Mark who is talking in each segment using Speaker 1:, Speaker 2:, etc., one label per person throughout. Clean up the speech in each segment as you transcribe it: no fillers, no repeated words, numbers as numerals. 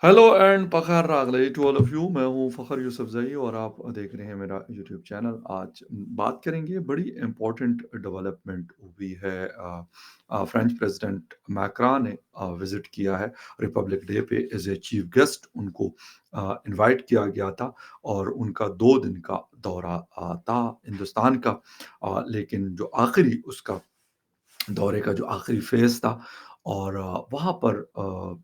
Speaker 1: Hello and पखार रागले to all of you. मैं हूं फ़खर यूसुफ़ज़ई और आप देख रहे हैं मेरा यूट्यूब चैनल। आज बात करेंगे, बड़ी इम्पोर्टेंट डेवलपमेंट हुई है। फ्रेंच प्रेसिडेंट मैक्रॉन ने विज़िट किया है रिपब्लिक डे पे एज़ ए चीफ गेस्ट। उनको इनवाइट किया गया था और उनका 2 दिन का दौरा था हिंदुस्तान का। लेकिन जो आखिरी उसका दौरे का जो आखिरी फ़ेज़ था और वहाँ पर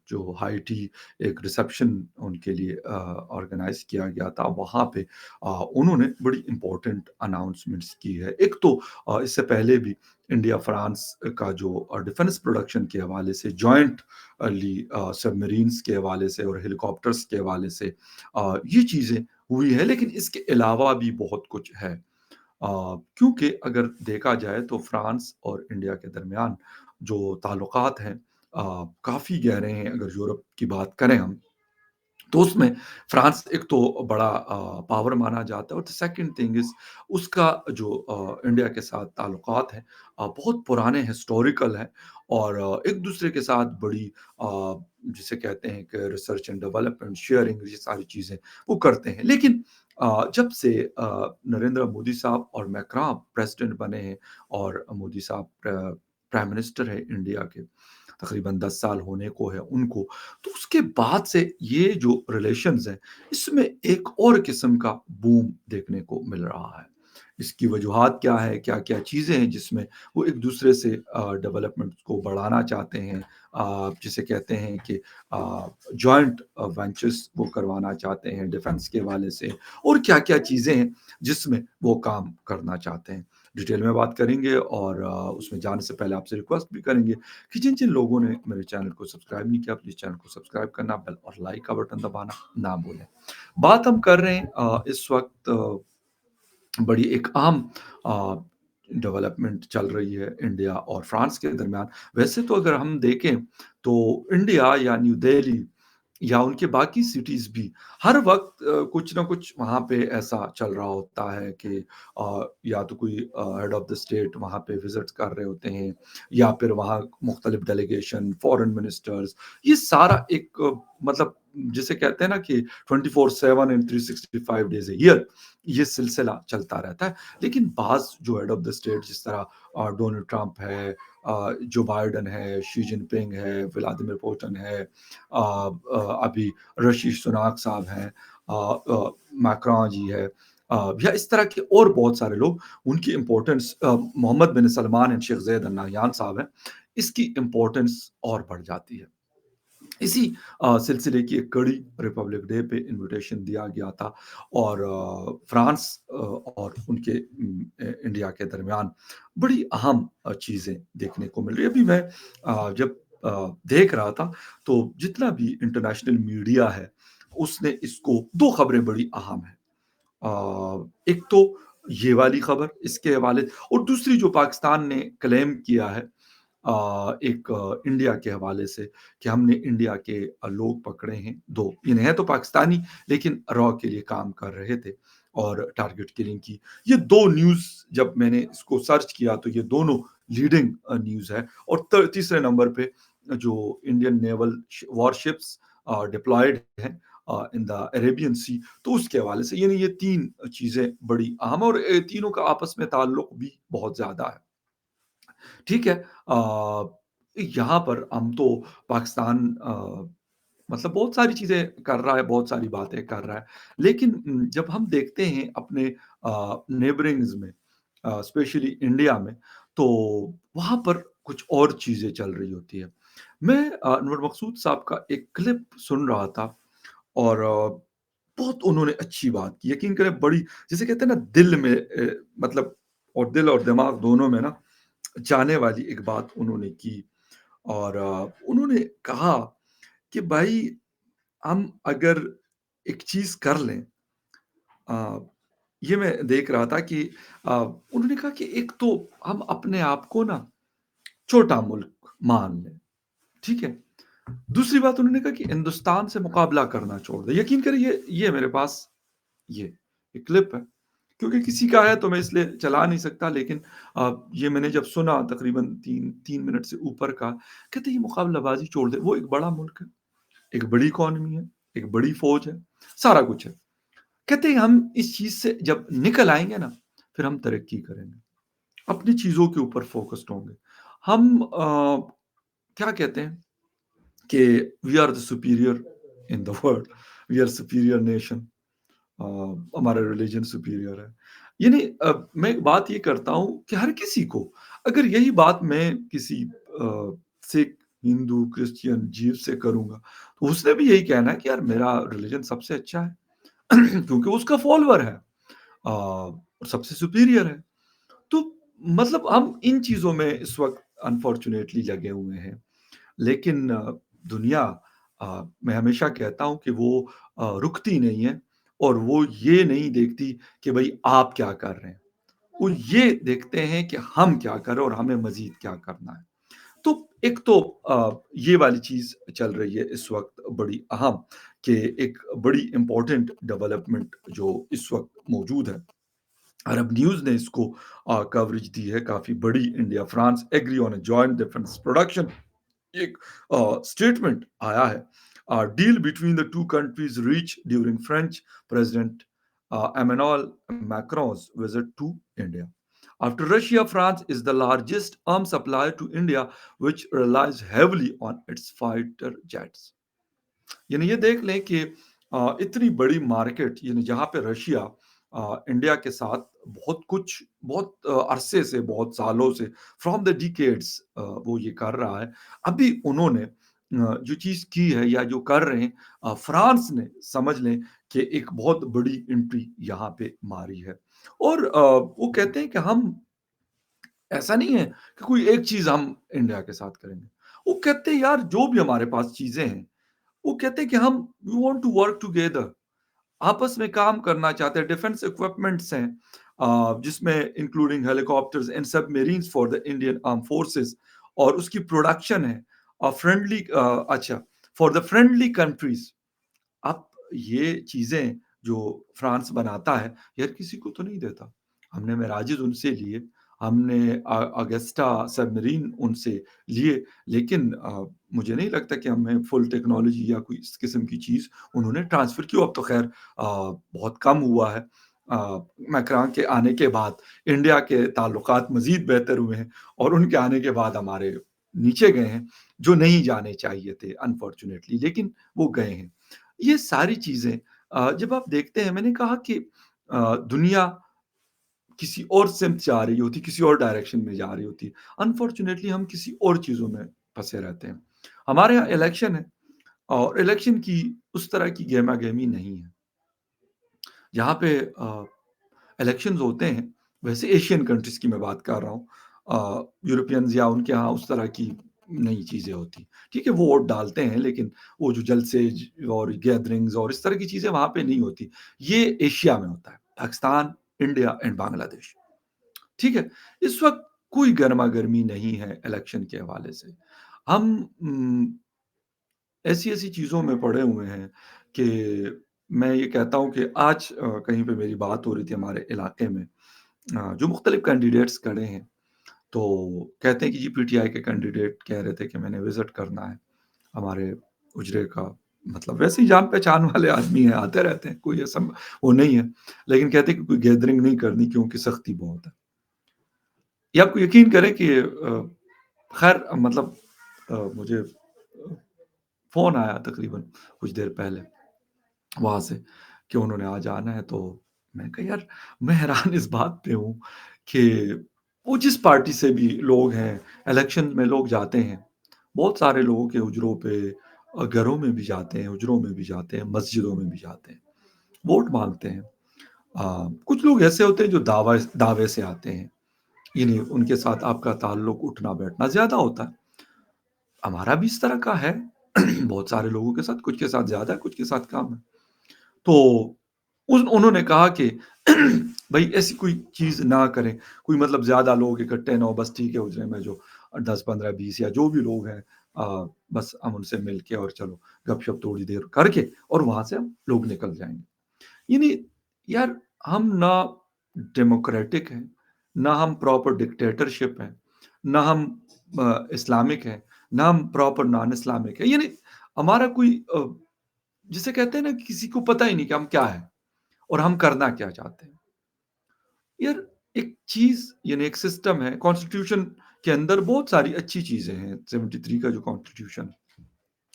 Speaker 1: जो हाईटी एक रिसेप्शन उनके लिए ऑर्गेनाइज़ किया गया था। वहाँ पे उन्होंने बड़ी इम्पोर्टेंट अनाउंसमेंट्स की है। एक तो इससे पहले भी इंडिया फ्रांस का जो डिफेंस प्रोडक्शन के हवाले से जॉइंट सबमरीन्स के हवाले से और हेलीकॉप्टर्स के हवाले से ये चीज़ें हुई है, लेकिन इसके अलावा भी बहुत कुछ है। क्योंकि अगर देखा जाए तो फ्रांस और इंडिया के दरमियान जो ताल्लुकात हैं काफ़ी गहरे हैं। अगर यूरोप की बात करें हम, तो उसमें फ्रांस एक तो बड़ा पावर माना जाता है और द सेकंड थिंग इज़ उसका जो इंडिया के साथ ताल्लुकात हैं बहुत पुराने हिस्टोरिकल हैं और एक-दूसरे के साथ बड़ी जिसे कहते हैं कि रिसर्च एंड डेवलपमेंट, शेयरिंग, ये सारी चीज़ें वो करते हैं। लेकिन जब से नरेंद्र मोदी साहब और मैक्रॉन प्रेसिडेंट बने हैं और मोदी साहब प्राइम मिनिस्टर हैं इंडिया के, तकरीबन 10 साल होने को है उनको, तो उसके बाद से ये जो रिलेशंस हैं, इसमें एक और किस्म का बूम देखने को मिल रहा है। इसकी वजूहात क्या है, क्या-क्या चीज़ें हैं जिसमें वो एक-दूसरे से डेवलपमेंट को बढ़ाना चाहते हैं। जिसे कहते हैं कि जॉइंट वेंचर्स वो करवाना चाहते हैं डिफेंस के हवाले से और क्या-क्या चीज़ें हैं जिसमें वो काम करना चाहते हैं। डिटेल में बात करेंगे और उसमें जाने से पहले आपसे रिक्वेस्ट भी करेंगे कि जिन-जिन लोगों ने मेरे चैनल को सब्सक्राइब नहीं किया, प्लीज़ चैनल को सब्सक्राइब करना, बेल और लाइक का बटन दबाना ना भूलें। बात हम कर रहे हैं इस वक़्त बड़ी एक अहम अ, डेवलपमेंट चल रही है इंडिया और फ्रांस के दरमियान। वैसे तो अगर हम देखें तो इंडिया या न्यू दिल्ली या उनके बाकी सिटीज़ भी हर वक़्त कुछ ना कुछ वहाँ पे ऐसा चल रहा होता है कि या तो कोई हेड ऑफ़ द स्टेट वहाँ पे विज़िट कर रहे होते हैं या फिर वहाँ मुख्तलिफ डेलीगेशन, फॉरेन मिनिस्टर्स, ये सारा एक मतलब जिसे कहते हैं ना कि 24/7 एंड 365 डेज़ अ ईयर ये सिलसिला चलता रहता है। लेकिन बाज़ जो हेड ऑफ़ द स्टेट जिस तरह डोनाल्ड ट्रंप है, जो बाइडेन है, शी जिनपिंग है, व्लादिमीर पुतिन है, अभी ऋषि सुनाक साहब हैं, मैक्रोन जी है, या इस तरह के और बहुत सारे लोग, उनकी importance Mohammed bin Salman and Sheikh Zayed Al Nahyan साहब हैं, इसकी इम्पोर्टेंस और बढ़ जाती है। इसी सिलसिले की एक कड़ी रिपब्लिक डे पे इन्विटेशन दिया गया था और फ्रांस और उनके इंडिया के दरमियान बड़ी अहम चीज़ें देखने को मिल रही है। अभी मैं जब देख रहा था तो जितना भी इंटरनेशनल मीडिया है, उसने इसको 2 खबरें बड़ी अहम हैं। एक तो ये वाली खबर इसके हवाले और दूसरी जो पाकिस्तान ने क्लेम किया है एक इंडिया के हवाले से कि हमने इंडिया के लोग पकड़े हैं 2, ये हैं तो पाकिस्तानी लेकिन रॉ के लिए काम कर रहे थे और टारगेट किलिंग की। ये 2 न्यूज़ जब मैंने इसको सर्च किया तो ये दोनों लीडिंग न्यूज़ है और त तीसरे नंबर पे जो इंडियन नेवल वॉरशिप्स डिप्लॉयड हैं इन द अरेबियन सी, तो उसके हवाले से यानी ये 3 चीज़ें बड़ी अहम है और तीनों का आपस में ताल्लुक भी बहुत ज़्यादा है। ठीक है। यहाँ पर हम तो पाकिस्तान मतलब बहुत सारी चीज़ें कर रहा है, बहुत सारी बातें कर रहा है। लेकिन जब हम देखते हैं अपने नेबरिंग्स में स्पेशली इंडिया में, तो वहाँ पर कुछ और चीज़ें चल रही होती है। मैं अनवर मकसूद साहब का एक क्लिप सुन रहा था और बहुत उन्होंने अच्छी बात की। यकीन करें बड़ी जिसे कहते हैं ना दिल में मतलब और दिल और दिमाग दोनों में ना जाने वाली एक बात उन्होंने की और उन्होंने कहा कि भाई हम अगर एक चीज़ कर लें अ, ये मैं देख रहा था कि उन्होंने कहा कि एक तो हम अपने आप को ना छोटा मुल्क मान लें, ठीक है? दूसरी बात उन्होंने कहा कि हिंदुस्तान से मुकाबला करना छोड़ दें। यकीन करिए ये मेरे पास ये एक क्लिप है, क्योंकि किसी का है तो मैं इसलिए चला नहीं सकता लेकिन ये मैंने जब सुना तकरीबन 3 मिनट से ऊपर का, कहते ये मुकाबलाबाज़ी छोड़ दे, वो एक बड़ा मुल्क है, एक बड़ी इकॉनमी है, एक बड़ी फ़ौज है, सारा कुछ है। कहते हैं हम इस चीज़ से जब निकल आएँगे ना, फिर हम तरक्की करेंगे। अपनी चीज़ों के ऊपर फ़ोकस्ड होंगे। हम क्या कहते हैं कि we are the superior in the world, we are superior nation. Uh, हमारा रिलीजन सुपीरियर है। यानी मैं एक बात ये करता हूँ कि हर किसी को अगर यही बात मैं किसी सिख, हिंदू, क्रिश्चियन, जीव से करूँगा, तो उसने भी यही कहना है कि यार मेरा रिलीजन सबसे अच्छा है क्योंकि उसका फॉलोवर है और सबसे सुपीरियर है। तो मतलब हम इन चीज़ों में इस वक़्त अनफॉर्च्यूनेटली लगे हुए हैं। लेकिन दुनिया मैं हमेशा कहता हूँ कि वो रुकती नहीं है और वो ये नहीं देखती कि भई आप क्या कर रहे हैं। वो ये देखते हैं कि हम क्या कर रहे हैं और हमें मज़ीद क्या करना है। तो एक तो ये वाली चीज़ चल रही है इस वक़्त बड़ी अहम कि एक बड़ी इम्पोर्टेंट डेवलपमेंट जो इस वक़्त मौजूद है। अरब न्यूज़ ने इसको कवरेज दी है काफ़ी बड़ी। India France agree on a joint defence production एक स्टेटमेंट आया है। Deal between the two countries reach during French president Emmanuel Macron's visit to India after Russia, France is the largest arms supplier to India, which relies heavily on its fighter jets. यानी ये देख लें कि इतनी बड़ी market यानी जहाँ पे रशिया इंडिया के साथ बहुत कुछ बहुत अरसे से बहुत सालों से फ्रॉम द डिकेड्स वो ये कर रहा है। अभी उन्होंने जो चीज़ की है या जो कर रहे हैं फ्रांस ने समझ लें कि एक बहुत बड़ी एंट्री यहाँ पे मारी है। और वो कहते हैं कि हम ऐसा नहीं है कि कोई एक चीज़ हम इंडिया के साथ करेंगे। वो कहते हैं यार जो भी हमारे पास चीज़ें हैं वो कहते हैं कि हम we want to work together आपस में काम करना चाहते हैं डिफेंस इक्विपमेंट्स हैं जिसमें including helicopters and submarines for the Indian arm forces और उसकी प्रोडक्शन है फ्रेंडली अच्छा फॉर द फ्रेंडली कंट्रीज। अब ये चीज़ें जो फ्रांस बनाता है, यार किसी को तो नहीं देता। हमने मिराजेस उनसे लिए, हमने अगस्टा सबमरीन उनसे लिए, लेकिन मुझे नहीं लगता कि हमें फुल टेक्नोलॉजी या कोई इस किस्म की चीज़ उन्होंने ट्रांसफ़र की। अब तो ख़ैर बहुत कम हुआ है। मैक्रॉन के आने के बाद इंडिया के ताल्लुकात मज़ीद बेहतर हुए हैं और उनके आने के बाद हमारे नीचे गए हैं, जो नहीं जाने चाहिए थे अनफॉर्च्यूनेटली, लेकिन वो गए हैं। ये सारी चीज़ें जब आप देखते हैं मैंने कहा कि दुनिया किसी और सिमत जा रही होती, किसी और डायरेक्शन में जा रही होती। अनफॉर्च्यूनेटली हम किसी और चीज़ों में फँसे रहते हैं। हमारे यहाँ इलेक्शन है और इलेक्शन की उस तरह की गहमा-गहमी नहीं है। जहाँ पे इलेक्शंस होते हैं, वैसे एशियन कंट्रीज़ की मैं बात कर रहा हूँ। यूरोपियंस या उनके यहाँ उस तरह की नई चीज़ें होती। ठीक है, वो वोट डालते हैं लेकिन वो जो जलसे और गैदरिंग्स और इस तरह की चीज़ें वहाँ पे नहीं होती। ये एशिया में होता है, पाकिस्तान, इंडिया एंड बांग्लादेश। ठीक है? इस वक़्त कोई गरमा-गर्मी नहीं है इलेक्शन के हवाले से। हम ऐसी-ऐसी चीज़ों में पड़े हुए हैं कि मैं ये कहता हूँ कि आज कहीं पे मेरी बात हो रही थी हमारे इलाके में जो मुख्तलिफ कैंडिडेट्स खड़े हैं, तो कहते हैं कि जी पीटीआई के कैंडिडेट कह रहे थे कि मैंने विज़िट करना है हमारे हुजरे का। मतलब वैसे ही जान-पहचान वाले आदमी हैं, आते रहते हैं, कोई ऐसा वो नहीं है। लेकिन कहते हैं कि कोई गैदरिंग नहीं करनी क्योंकि सख्ती बहुत है। ये आप यकीन करें कि खैर मतलब मुझे फ़ोन आया तकरीबन कुछ देर पहले वहाँ से कि उन्होंने आज आना है, तो मैंने कहा यार मैं हैरान इस बात पे हूँ कि वो जिस पार्टी से भी लोग हैं, इलेक्शन में लोग जाते हैं, बहुत सारे लोगों के हुजरों पे घरों में भी जाते हैं, हुजरों में भी जाते हैं, मस्जिदों में भी जाते हैं, वोट माँगते हैं। कुछ लोग ऐसे होते हैं जो दावे से आते हैं, यानी उनके साथ आपका ताल्लुक उठना-बैठना ज़्यादा होता है। हमारा भी इस तरह का है, बहुत सारे लोगों के साथ, कुछ के साथ ज़्यादा है, कुछ के साथ कम है। तो उन उन्होंने कहा कि भई ऐसी कोई चीज़ ना करें, कोई मतलब ज़्यादा लोग इकट्ठे ना हों, बस ठीक है उजरे में जो 10, 15, 20 या जो भी लोग हैं बस हम उनसे मिल के और चलो गपशप थोड़ी देर करके और वहाँ से हम लोग निकल जाएँगे। यानी यार हम ना डेमोक्रेटिक हैं, ना हम प्रॉपर डिक्टेटरशिप हैं, ना हम इस्लामिक हैं, ना हम प्रॉपर नॉन इस्लामिक हैं। यानी ہمارا کوئی جسے کہتے ہیں نا کہ کسی کو پتہ ہی نہیں کہ ہم کیا ہیں اور ہم کرنا کیا چاہتے ہیں. یار ایک چیز یعنی ایک سسٹم ہے کانسٹیٹیوشن کے اندر بہت ساری اچھی چیزیں ہیں 73 کا جو کانسٹیٹیوشن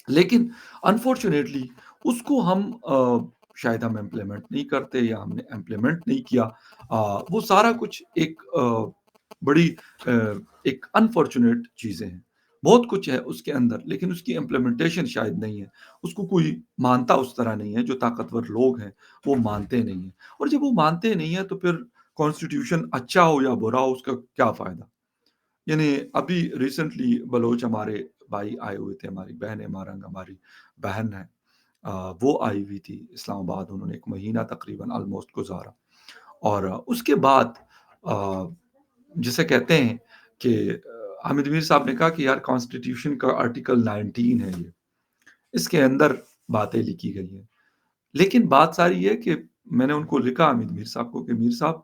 Speaker 1: لیکن انفارچونیٹلی اس کو ہم شاید ہم امپلیمنٹ نہیں کرتے یا ہم نے امپلیمنٹ نہیں کیا. وہ سارا کچھ ایک بڑی ایک انفارچونیٹ چیزیں ہیں. بہت کچھ ہے اس کے اندر لیکن اس کی امپلیمنٹیشن شاید نہیں ہے. اس کو کوئی مانتا اس طرح نہیں ہے. جو طاقتور لوگ ہیں وہ مانتے نہیں ہیں اور جب وہ مانتے نہیں ہیں تو پھر کانسٹیٹیوشن اچھا ہو یا برا ہو اس کا کیا فائدہ. یعنی ابھی ریسنٹلی بلوچ ہمارے بھائی آئے ہوئے تھے. ہماری بہن ہے مارنگ ہماری بہن ہے. وہ آئی ہوئی تھی اسلام آباد. انہوں نے ایک مہینہ تقریباً آلموسٹ گزارا اور اس کے بعد جسے کہتے ہیں کہ حامد میر صاحب نے کہا کہ یار کانسٹیٹیوشن کا آرٹیکل 19 ہے یہ اس کے اندر باتیں لکھی گئی ہیں. لیکن بات ساری ہے کہ میں نے ان کو لکھا حامد میر صاحب کو کہ میر صاحب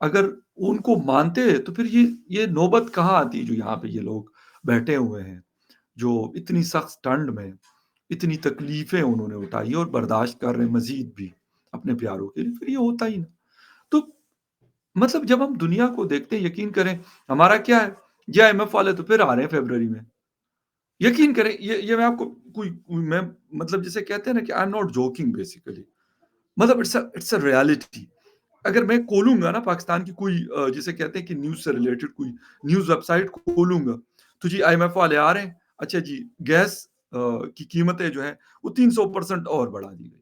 Speaker 1: اگر ان کو مانتے تو پھر یہ نوبت کہاں آتی جو یہاں پہ یہ لوگ بیٹھے ہوئے ہیں جو اتنی سخت ٹھنڈ میں اتنی تکلیفیں انہوں نے اٹھائی اور برداشت کر رہے ہیں مزید بھی اپنے پیاروں کے لیے. پھر یہ ہوتا ہی نا. تو مطلب جب ہم دنیا کو دیکھتے ہیں یقین کریں ہمارا کیا ہے جی آئی ایم ایف والے تو پھر آ رہے ہیں فیبرری میں. یقین کریں یہ میں آپ کو میں مطلب جسے کہتے ہیں نا کہ I am not joking basically. مطلب اٹس اے ریالٹی. اگر میں کھولوں گا نا پاکستان کی کوئی جسے کہتے ہیں کہ نیوز سے ریلیٹڈ کوئی نیوز ویب سائٹ کھولوں گا تو جی آئی ایم ایف والے آ رہے ہیں. اچھا جی گیس کی قیمتیں جو ہیں وہ 300% اور بڑھا دی گئی.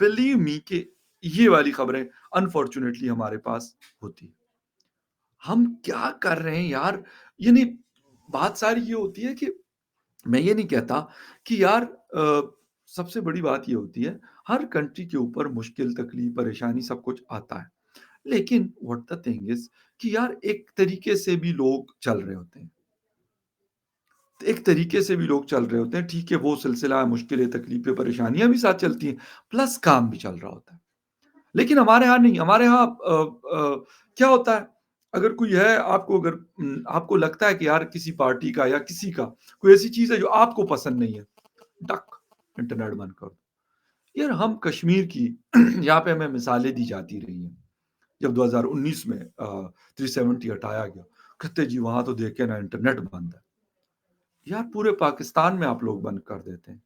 Speaker 1: بلیو می کہ یہ والی خبریں انفارچونیٹلی ہمارے پاس ہوتی ہیں. ہم کیا کر رہے ہیں یار. یعنی بات ساری یہ ہوتی ہے کہ میں یہ نہیں کہتا کہ یار سب سے بڑی بات یہ ہوتی ہے ہر کنٹری کے اوپر مشکل تکلیف پریشانی سب کچھ آتا ہے لیکن واٹ دا تھنگ از کہ یار ایک طریقے سے بھی لوگ چل رہے ہوتے ہیں. ایک طریقے سے بھی لوگ چل رہے ہوتے ہیں. ٹھیک ہے وہ سلسلہ مشکلیں تکلیفیں پریشانیاں بھی ساتھ چلتی ہیں پلس کام بھی چل رہا ہوتا ہے. لیکن ہمارے ہاں نہیں. ہمارے ہاں کیا ہوتا ہے اگر کوئی ہے اگر آپ کو لگتا ہے کہ یار کسی پارٹی کا یا کسی کا کوئی ایسی چیز ہے جو آپ کو پسند نہیں ہے ڈک انٹرنیٹ بند کر دو. یار ہم کشمیر کی یہاں پہ ہمیں مثالیں دی جاتی رہی ہیں. جب 2019 میں 370 ہٹایا گیا کہتے جی وہاں تو دیکھے نا انٹرنیٹ بند ہے. یار پورے پاکستان میں آپ لوگ بند کر دیتے ہیں.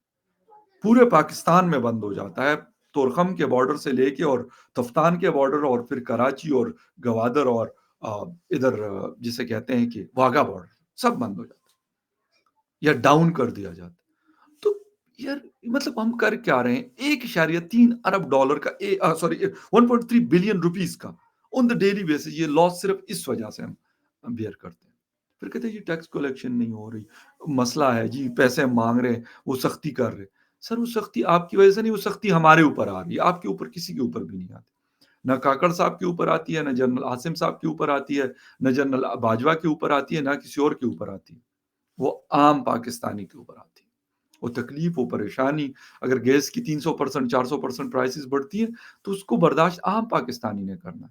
Speaker 1: پورے پاکستان میں بند ہو جاتا ہے. تورخم کے بارڈر سے لے کے اور تفتان کے بارڈر اور پھر کراچی اور گوادر اور ادھر جسے کہتے ہیں کہ واگا بارڈر سب بند ہو جاتا ہے یا ڈاؤن کر دیا جاتا ہے. تو یار مطلب ہم کر کیا رہے ہیں 1.3 ارب ڈالر کا سوری 1.3 بلین روپیز کا آن دا ڈیلی بیسس. یہ لاس صرف اس وجہ سے ہم بیئر کرتے ہیں. پھر کہتے ہیں جی ٹیکس کلیکشن نہیں ہو رہی مسئلہ ہے جی پیسے مانگ رہے ہیں وہ سختی کر رہے. سر وہ سختی آپ کی وجہ سے نہیں وہ سختی ہمارے اوپر آ رہی ہے. آپ کے اوپر کسی کے اوپر بھی نہیں آتی. نہ کاکڑ صاحب کے اوپر آتی ہے نہ جنرل عاصم صاحب کے اوپر آتی ہے نہ جنرل باجوہ کے اوپر آتی ہے نہ کسی اور کے اوپر آتی ہے. وہ عام پاکستانی کے اوپر آتی ہے. وہ تکلیف وہ پریشانی اگر گیس کی 300% 400% پرائسز بڑھتی ہیں تو اس کو برداشت عام پاکستانی نے کرنا.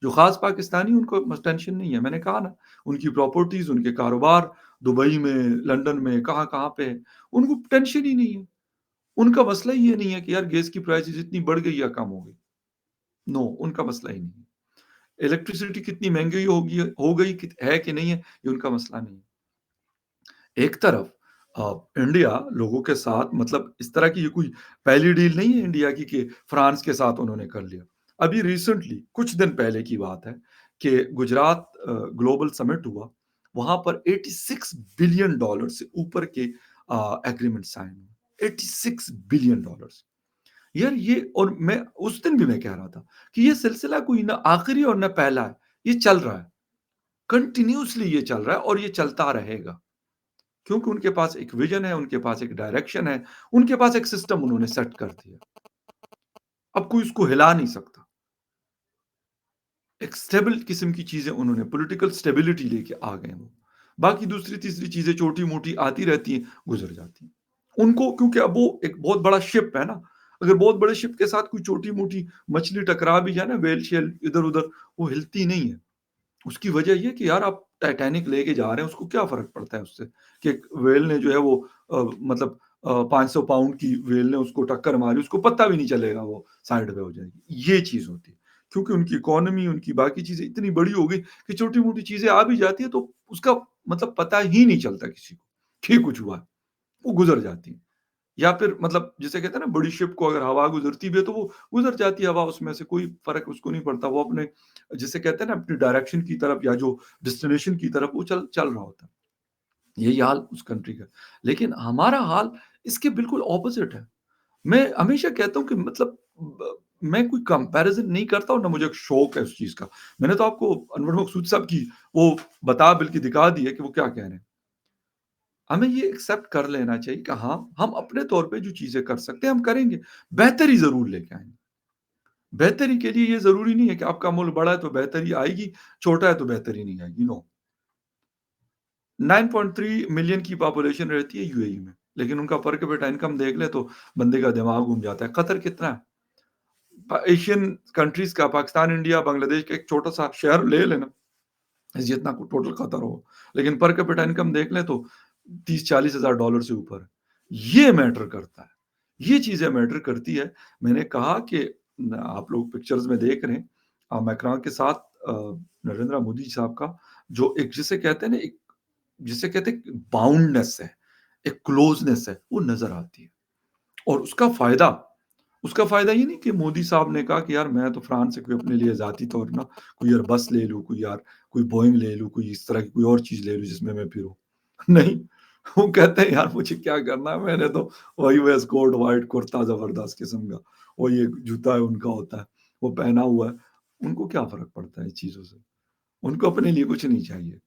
Speaker 1: جو خاص پاکستانی ان کو ٹینشن نہیں ہے. میں نے کہا نا ان کی پراپرٹیز ان کے کاروبار دبئی میں لندن میں کہاں کہاں پہ ہے ان کو ٹینشن ہی نہیں ہے. ان کا مسئلہ یہ نہیں ہے کہ یار گیس کی پرائسز اتنی بڑھ گئی یا کم ہو گئی. نو ان کا مسئلہ ہی نہیں ہے. الیکٹریسٹی کتنی مہنگی ہو گئی ہے کہ نہیں ہے یہ ان کا مسئلہ نہیں ہے. ایک طرف انڈیا لوگوں کے ساتھ مطلب اس طرح کی یہ کوئی پہلی ڈیل نہیں ہے انڈیا کی کہ فرانس کے ساتھ انہوں نے کر لیا. ابھی ریسنٹلی کچھ دن پہلے کی بات ہے کہ گجرات گلوبل سمٹ ہوا. وہاں پر $86 بلین سے اوپر کے ایگریمنٹ سائن ہوئے. $86 بلین. یار یہ اور میں اس دن بھی میں کہہ رہا تھا کہ یہ سلسلہ کوئی نہ آخری اور نہ پہلا ہے. یہ چل رہا ہے کنٹینیوسلی. یہ چل رہا ہے اور یہ چلتا رہے گا کیونکہ ان کے پاس ایک ویژن ہے ان کے پاس ایک ڈائریکشن ہے ان کے پاس ایک سسٹم انہوں نے سیٹ کر دیا. اب کوئی اس کو ہلا نہیں سکتا. ایک سٹیبل قسم کی چیزیں انہوں نے پولیٹیکل سٹیبلٹی لے کے آ گئے. وہ باقی دوسری تیسری چیزیں چھوٹی موٹی آتی رہتی ہیں گزر جاتی ہیں. ان کو کیونکہ اب وہ ایک بہت بڑا شپ ہے نا. اگر بہت بڑے شپ کے ساتھ کوئی چھوٹی موٹی مچھلی ٹکرا بھی جائے نا ویل شیل ادھر ادھر وہ ہلتی نہیں ہے. اس کی وجہ یہ کہ یار آپ ٹائٹینک لے کے جا رہے ہیں اس کو کیا فرق پڑتا ہے اس سے کہ ویل نے جو ہے وہ مطلب 500 पाउंड की व्हेल ने उसको टक्कर मारी, उसको पता भी नहीं चलेगा, वो साइड पे हो जाएगी। ये चीज़ होती है। क्योंकि उनकी इकोनॉमी, उनकी बाकी चीज़ें इतनी बड़ी हो गई कि छोटी-मोटी चीज़ें आ भी जाती हैं, तो उसका मतलब पता ही नहीं चलता किसी को, कि कुछ हुआ है। वो गुज़र जाती हैं। या फिर मतलब जिसे कहते हैं ना, बड़ी शिप को अगर हवा गुज़रती भी है, तो वो गुज़र जाती है हवा, उसमें से कोई फ़र्क उसको नहीं पड़ता। वो अपने जिसे कहते हैं ना, अपनी डायरेक्शन की तरफ या जो डेस्टिनेशन की तरफ वो चल चल रहा होता है। यही हाल उस कंट्री का। लेकिन हमारा हाल इसके बिल्कुल ऑपोज़िट है। मैं हमेशा कहता हूँ कि मतलब मैं कोई कंपैरिज़न नहीं करता और ना मुझे शौक है उस चीज़ का। मैंने तो आपको अनवर मकसूद साहब की वो बता बल्कि दिखा दी है कि वो क्या कह रहे हैं। हमें ये एक्सेप्ट कर लेना चाहिए कि हाँ, हम अपने तौर पे जो चीज़ें कर सकते हैं, हम करेंगे। बेहतरी ज़रूर लेके आएँगे। बेहतरी के लिए ये ज़रूरी नहीं है कि आपका मुल्क बड़ा है तो बेहतरी आएगी, छोटा है तो बेहतरी नहीं आएगी, नो। 9.3 मिलियन की पॉपुलेशन रहती है यूएई में, लेकिन उनका पर कैपिटा इनकम देख लें तो बंदे का दिमाग घूम जाता है। कतर कितना है? एशियन कंट्रीज़ का, पाकिस्तान, इंडिया, बांग्लादेश का एक छोटा-सा शहर ले लेना, जितना को टोटल कतर हो, लेकिन पर कैपिटा इनकम देख लें तो 30-40 हज़ार डॉलर से ऊपर है। ये मैटर करता है, ये चीज़ें मैटर करती है। मैंने कहा कि न आप लोग पिक्चर्स में देख रहे हैं मैक्रॉन के साथ नरेंद्र मोदी साहब का जो एक जिसे कहते हैं ना, एक जिसे कहते हैं बाउंडनेस है, एक क्लोज़नेस है, वो नज़र आती है। और उसका फ़ायदा ये नहीं कि मोदी साहब ने कहा कि यार मैं तो फ्रांस से कोई अपने लिए ज़ाती तौर ना कोई यार बस ले लूँ, कोई यार कोई बोइंग ले लूँ, कोई इस तरह की कोई और चीज़ ले लूँ जिसमें मैं फिरूँ। नहीं, वो कहते हैं यार मुझे क्या करना है, मैंने तो वही वेस्ट कोट, व्हाइट कुर्ता ज़बरदस्त किस्म का, और ये जूता है उनका होता है, वो पहना हुआ है। उनको क्या फ़र्क पड़ता है इस चीज़ों से? उनको अपने लिए कुछ नहीं चाहिए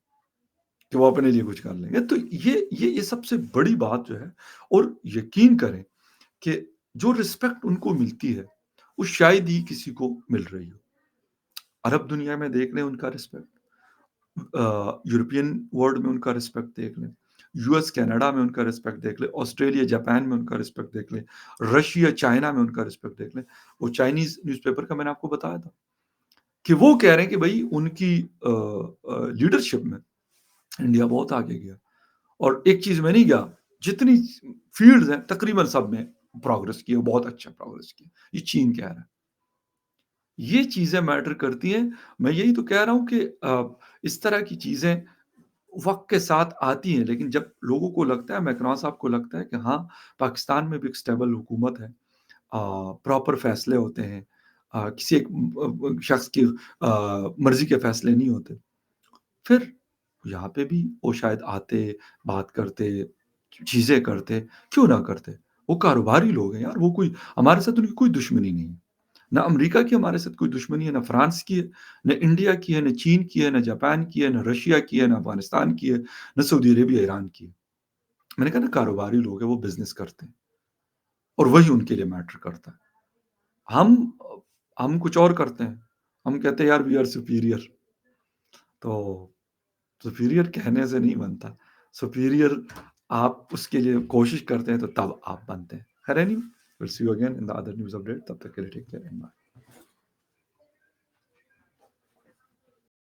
Speaker 1: कि वो अपने लिए कुछ कर लेंगे। तो ये सबसे बड़ी बात जो है, और यकीन करें कि जो रिस्पेक्ट उनको मिलती है, वो शायद ही किसी को मिल रही हो। अरब दुनिया में देख लें उनका रिस्पेक्ट, यूरोपियन वर्ल्ड में उनका रिस्पेक्ट देख लें, यूएस, कनाडा में उनका रिस्पेक्ट देख लें, ऑस्ट्रेलिया, जापान में उनका रिस्पेक्ट देख लें, रशिया, चाइना में उनका रिस्पेक्ट देख लें। वो चाइनीज़ न्यूज़पेपर का मैंने आपको बताया था कि वो कह रहे हैं कि भई उनकी लीडरशिप में इंडिया बहुत आगे गया। और एक चीज़ में नहीं गया, जितनी फ़ील्ड्स हैं तकरीबन सब में प्रोग्रेस की है, बहुत अच्छा प्रोग्रेस किया। ये चीन कह रहा है। ये चीज़ें मैटर करती हैं। मैं यही तो कह रहा हूँ कि इस तरह की चीज़ें वक़्त के साथ आती हैं, लेकिन जब लोगों को लगता है, मैकरॉन साहब को लगता है कि हाँ, पाकिस्तान में भी एक स्टेबल हुकूमत है, प्रॉपर फ़ैसले होते हैं, किसी एक शख़्स की मर्ज़ी के फ़ैसले नहीं होते। फिर यहाँ पे भी वो शायद आते, बात करते, चीज़ें करते, क्यों ना करते? वो कारोबारी लोग हैं यार, वो कोई हमारे साथ उनकी कोई दुश्मनी नहीं है। ना अमेरिका की हमारे साथ कोई दुश्मनी है, ना फ्रांस की है, ना इंडिया की है, ना चीन की है, ना जापान की है, ना रशिया की है, ना अफ़गानिस्तान की है, ना सऊदी अरेबिया, ईरान की है। मैंने कहा ना, कारोबारी लोग हैं, वो बिज़नेस करते हैं और वही उनके लिए मैटर करता है। हम हम कुछ और करते हैं। हम कहते हैं यार वी आर सुपीरियर। तो सुपीरियर कहने से नहीं बनता। सुपीरियर आप उसके लिए कोशिश करते हैं तो तब आप बनते हैं। खैर anyway, will see you again in the other news update. तब तक के लिए टेक केयर एंड बाय।